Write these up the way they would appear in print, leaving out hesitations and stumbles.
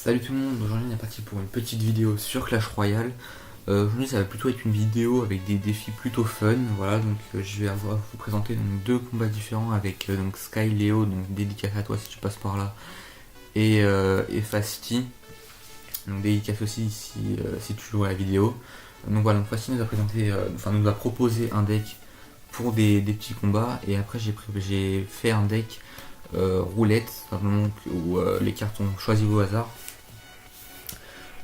Salut tout le monde, aujourd'hui on est parti pour une petite vidéo sur Clash Royale. Aujourd'hui ça va plutôt être une vidéo avec des défis plutôt fun, voilà, donc je vais vous présenter donc, deux combats différents avec donc Sky Léo, donc dédicace à toi si tu passes par là, et Fasti, donc dédicace aussi si tu joues à la vidéo. Donc voilà, donc Fasti nous a présenté, nous a proposé un deck pour des petits combats, et après j'ai fait un deck roulette, simplement où les cartes sont choisies au hasard.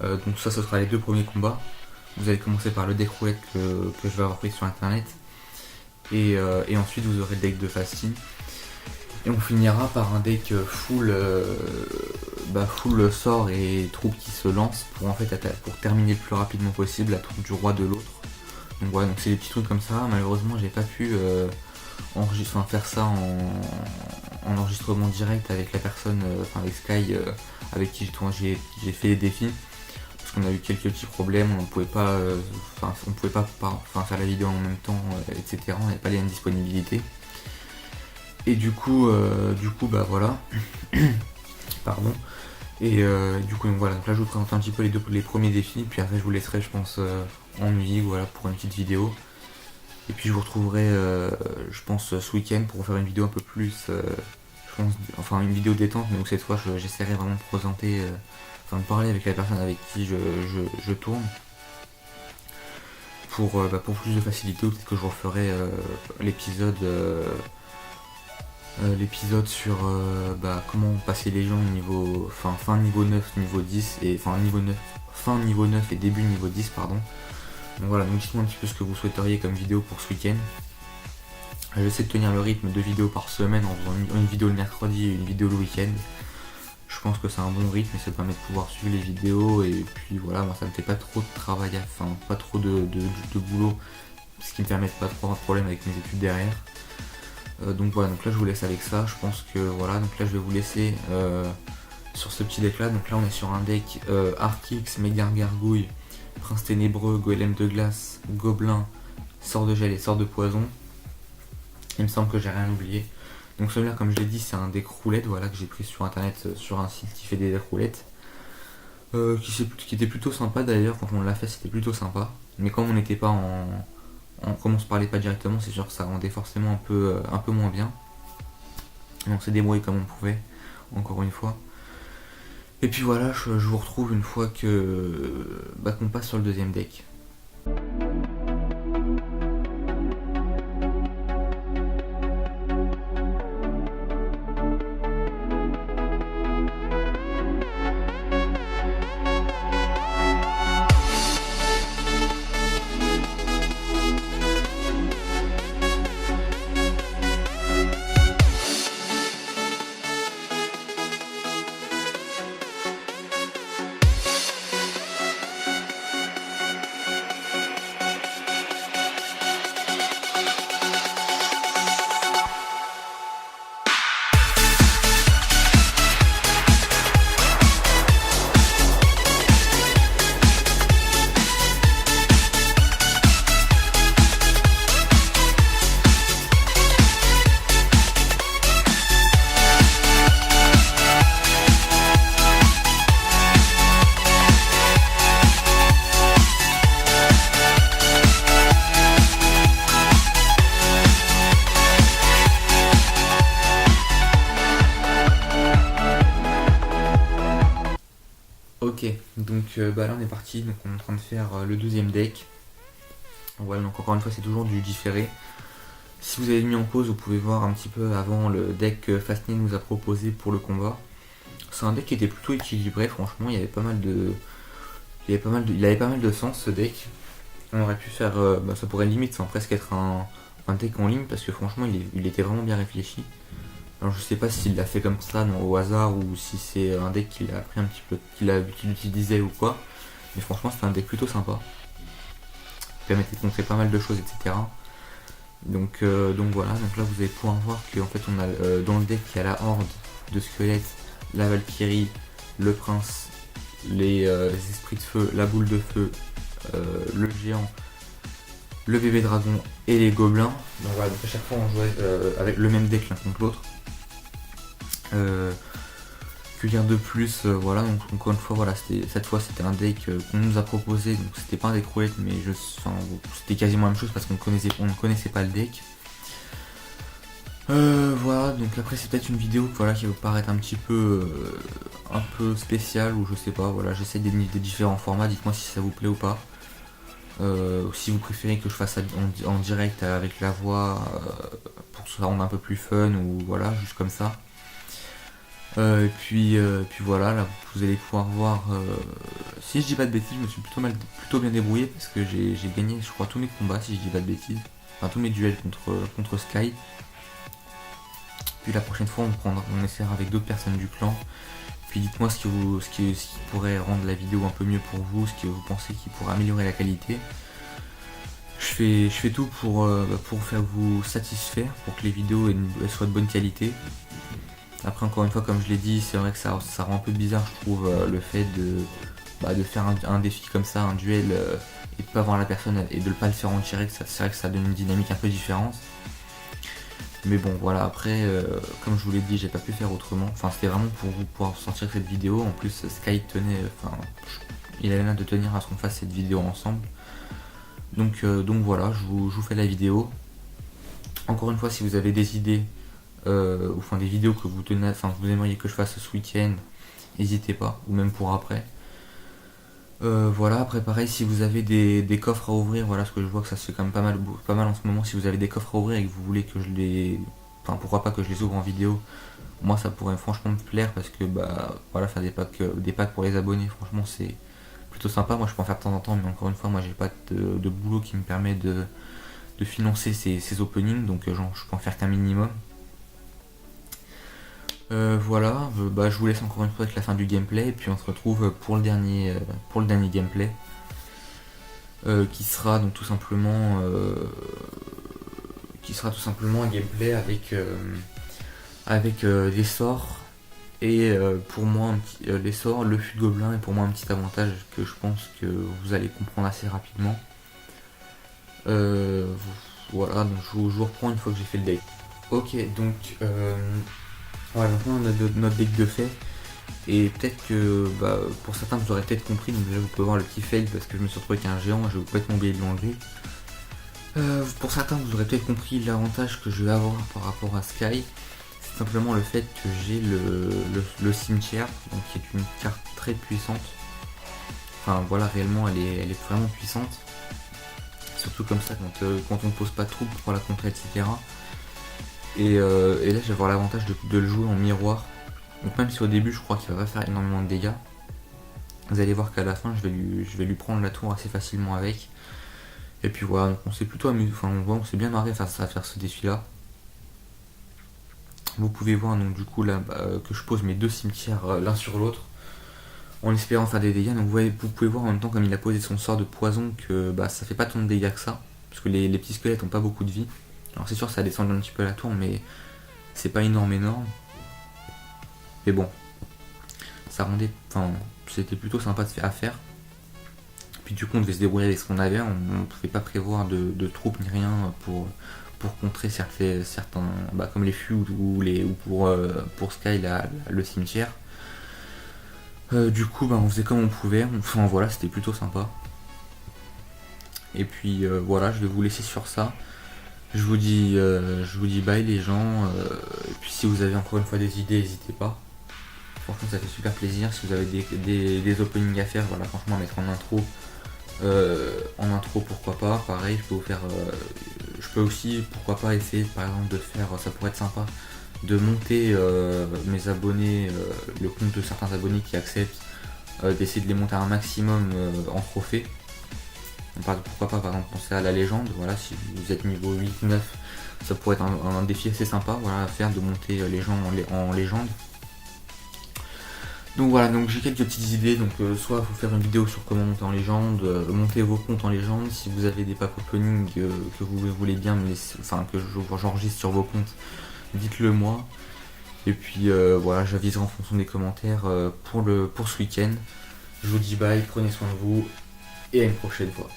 Donc ça ce sera les deux premiers combats. Vous allez commencer par le deck roulette que je vais avoir pris sur internet. Et ensuite vous aurez le deck de Fasti. Et on finira par un deck full sort et troupes qui se lancent pour terminer le plus rapidement possible la troupe du roi de l'autre. Donc voilà, donc c'est des petits trucs comme ça. Malheureusement j'ai pas pu faire ça en enregistrement direct avec la personne, avec Sky avec qui j'ai fait les défis. Parce qu'on a eu quelques petits problèmes, on pouvait pas faire la vidéo en même temps, etc. On n'avait pas les mêmes disponibilités. Et du coup bah voilà. Pardon. Et du coup donc voilà, donc là je vous présente un petit peu les premiers défis, puis après je vous laisserai je pense en musique, voilà, pour une petite vidéo. Et puis je vous retrouverai je pense ce week-end pour faire une vidéo un peu plus une vidéo détente, mais où cette fois j'essaierai vraiment de présenter de parler avec la personne avec qui je tourne pour plus de facilité, ou peut-être que je referai l'épisode sur comment passer les gens niveau fin niveau 9, niveau 10 et fin niveau 9 et début niveau 10 pardon. Donc voilà, donc dites-moi un petit peu ce que vous souhaiteriez comme vidéo pour ce week-end. J'essaie de tenir le rythme de vidéos par semaine en faisant une vidéo le mercredi et une vidéo le week-end. Je pense que c'est un bon rythme et ça permet de pouvoir suivre les vidéos, et puis voilà, moi ça me fait pas trop de travail, pas trop de boulot, ce qui me permet de pas trop avoir de problème avec mes études derrière. Donc voilà, donc là je vous laisse avec ça, je pense que voilà, donc là je vais vous laisser sur ce petit deck là. Donc là on est sur un deck Archix, Mégar Gargouille, Prince Ténébreux, Golem de Glace, Gobelin, Sort de Gel et Sort de Poison. Il me semble que j'ai rien oublié. Donc celui-là, comme je l'ai dit, c'est un deck roulette, voilà, que j'ai pris sur internet, sur un site qui fait des decks roulettes. Qui était plutôt sympa d'ailleurs, quand on l'a fait c'était plutôt sympa. Mais comme on n'était pas comme on se parlait pas directement, c'est sûr que ça rendait forcément un peu moins bien. Et on s'est débrouillé comme on pouvait, encore une fois. Et puis voilà, je vous retrouve une fois qu'on passe sur le deuxième deck. Ok, donc là on est parti, donc on est en train de faire le deuxième deck. Voilà, donc encore une fois c'est toujours du différé. Si vous avez mis en pause, vous pouvez voir un petit peu avant le deck que Fastney nous a proposé pour le combat. C'est un deck qui était plutôt équilibré, franchement, il avait pas mal de sens ce deck. On aurait pu faire, ça pourrait limite sans presque être un deck en ligne, parce que franchement il était vraiment bien réfléchi. Alors je sais pas s'il l'a fait comme ça au hasard, ou si c'est un deck qu'il a appris un petit peu, qu'il utilisait ou quoi. Mais franchement c'est un deck plutôt sympa. Il permettait de montrer pas mal de choses, etc. Donc voilà, donc là vous allez pouvoir voir qu'en fait on a dans le deck il y a la horde de squelettes, la Valkyrie, le prince, les esprits de feu, la boule de feu, le géant, le bébé dragon et les gobelins. Donc voilà, donc à chaque fois on jouait avec le même deck l'un contre l'autre. Que dire de plus, voilà, donc encore une fois, voilà, cette fois c'était un deck qu'on nous a proposé, donc c'était pas un deck roulette, mais c'était quasiment la même chose parce qu'on ne connaissait pas le deck. Voilà, donc après c'est peut-être une vidéo voilà, qui va paraître un peu spéciale, ou je sais pas, voilà, j'essaie des différents formats, dites-moi si ça vous plaît ou pas. Si vous préférez que je fasse ça en direct avec la voix, pour que ça rende un peu plus fun, ou voilà, juste comme ça. Et puis voilà, là vous allez pouvoir voir, si je dis pas de bêtises, je me suis plutôt bien débrouillé parce que j'ai gagné je crois tous mes combats, si je dis pas de bêtises, enfin tous mes duels contre Sky. Puis la prochaine fois on essaiera avec d'autres personnes du clan. Puis dites-moi ce qui pourrait rendre la vidéo un peu mieux pour vous, ce que vous pensez qui pourrait améliorer la qualité. Je fais tout pour faire vous satisfaire, pour que les vidéos soient de bonne qualité. Après encore une fois, comme je l'ai dit, c'est vrai que ça rend un peu bizarre, je trouve, le fait de faire un défi comme ça, un duel, et de pas voir la personne et de ne pas le faire en direct. C'est vrai que ça donne une dynamique un peu différente. Mais bon voilà, après comme je vous l'ai dit, j'ai pas pu faire autrement. Enfin c'était vraiment pour vous pouvoir sortir cette vidéo. En plus Sky tenait, il avait l'air de tenir à ce qu'on fasse cette vidéo ensemble. Donc voilà, je vous fais la vidéo. Encore une fois, si vous avez des idées, ou des vidéos que vous aimeriez que je fasse ce week-end, n'hésitez pas, ou même pour après. Voilà, après pareil, si vous avez des coffres à ouvrir, voilà, ce que je vois que ça se fait quand même pas mal en ce moment. Si vous avez des coffres à ouvrir et que vous voulez que je les... Enfin pourquoi pas que je les ouvre en vidéo, moi ça pourrait franchement me plaire parce que voilà, faire des packs pour les abonnés, franchement c'est plutôt sympa. Moi je peux en faire de temps en temps, mais encore une fois moi j'ai pas de boulot qui me permet de financer ces openings, donc je peux en faire qu'un minimum. Voilà, je vous laisse encore une fois avec la fin du gameplay et puis on se retrouve pour le dernier gameplay, qui sera donc tout simplement un gameplay avec les sorts et pour moi les sorts, le fût de gobelin, et pour moi un petit avantage que je pense que vous allez comprendre assez rapidement. Voilà, donc je vous reprends une fois que j'ai fait le deck. Ok, donc voilà, maintenant on a notre deck de fait, et peut-être que pour certains vous aurez peut-être compris, donc déjà vous pouvez voir le petit fail parce que je me suis retrouvé avec un géant et je vais complètement oublier de l'enlever. Pour certains vous aurez peut-être compris l'avantage que je vais avoir par rapport à Sky, c'est simplement le fait que j'ai le cimetière, donc qui est une carte très puissante. Enfin voilà, réellement elle est vraiment puissante, surtout comme ça quand on ne pose pas de troupes pour la contrer, etc. Et là je vais avoir l'avantage de le jouer en miroir. Donc même si au début je crois qu'il va pas faire énormément de dégâts, vous allez voir qu'à la fin je vais lui prendre la tour assez facilement avec. Et puis voilà, donc on s'est plutôt amusé, on s'est bien marré à faire ce défi là. Vous pouvez voir donc du coup là que je pose mes deux cimetières l'un sur l'autre en espérant faire des dégâts. Donc vous pouvez voir en même temps comme il a posé son sort de poison que ça fait pas tant de dégâts que ça, parce que les petits squelettes ont pas beaucoup de vie. Alors c'est sûr ça descend un petit peu la tour, mais c'est pas énorme. Mais bon, ça rendait, c'était plutôt sympa à faire. Puis du coup on devait se débrouiller avec ce qu'on avait, on ne pouvait pas prévoir de troupes ni rien pour contrer certains comme les fûts ou pour Sky le cimetière. Du coup on faisait comme on pouvait, voilà, c'était plutôt sympa. Et puis voilà, je vais vous laisser sur ça. Je vous dis bye les gens, et puis si vous avez encore une fois des idées, n'hésitez pas. Franchement ça fait super plaisir. Si vous avez des openings à faire, voilà, franchement mettre en intro pourquoi pas. Pareil, je peux aussi pourquoi pas essayer par exemple de faire, ça pourrait être sympa, de monter mes abonnés, le compte de certains abonnés qui acceptent, d'essayer de les monter à un maximum en trophée. Pourquoi pas par exemple penser à la légende, voilà, si vous êtes niveau 8-9, ça pourrait être un défi assez sympa, voilà, à faire, de monter les gens en légende. Donc voilà, donc j'ai quelques petites idées, donc soit vous faire une vidéo sur comment monter en légende, monter vos comptes en légende, si vous avez des pack opening que vous voulez bien me laisser, que j'enregistre sur vos comptes, dites-le moi. Et puis voilà, j'aviserai en fonction des commentaires pour ce week-end. Je vous dis bye, prenez soin de vous et à une prochaine fois.